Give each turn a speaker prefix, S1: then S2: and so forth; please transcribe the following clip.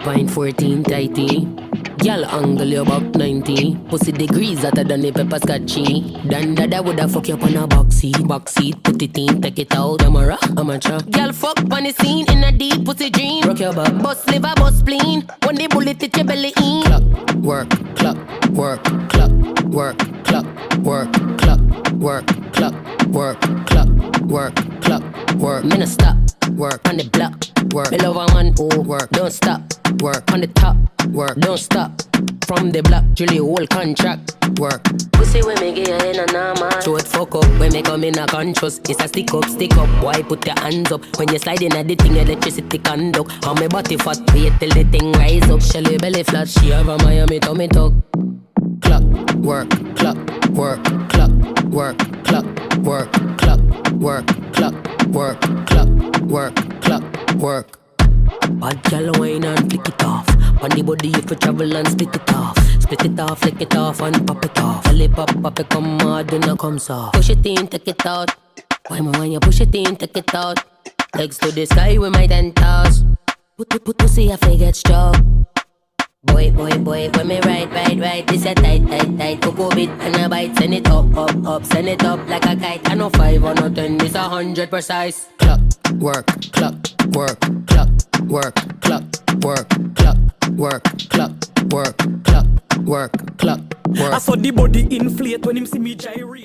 S1: 3.14 tighty. Girl angle you back 90. Pussy degrees hotter than the pepper scotchy. Dan dada woulda fuck you up on a backseat, put it in, take it out. Camera, amateur. Girl fuck on the scene in a deep pussy dream. Rock your back, bust liver, bust spleen. When the bullet hit your belly in. Clockwork, clockwork, clockwork, clockwork, clockwork, clockwork, clockwork, clockwork. Me no stop, work on the block, work. Me love a man who work, don't stop, work on the top, work, don't stop. From the block, Julie whole contract, work. Pussy when me get you in a normal. Show it fuck up when me come in a conscious. It's a stick up. Why put your hands up? When you slide in at the thing, electricity conduct. How me body fat, wait till the thing rise up. Shelly belly flat, she have a Miami tummy tuck. Clockwork, clockwork, clockwork, clockwork, clockwork, clockwork, clockwork, clockwork. Bad gal wine and flick it off. On the body you for travel and split it off. Split it off, flick it off and pop it off. Fully pop it, come hard, do not come soft. Push it in, take it out. Why me when you push it in, take it out. Legs to the sky with my 10 toes. Put pussy if I get struck. Boy, when me ride, this a tight. Coco bit and a bite, send it up, send it up like a kite. I know 5 or no 10, this 100 precise. Clockwork, clockwork, clockwork, clockwork, clockwork, clockwork, clockwork, clockwork.
S2: I saw the body inflate when him see me gyrate.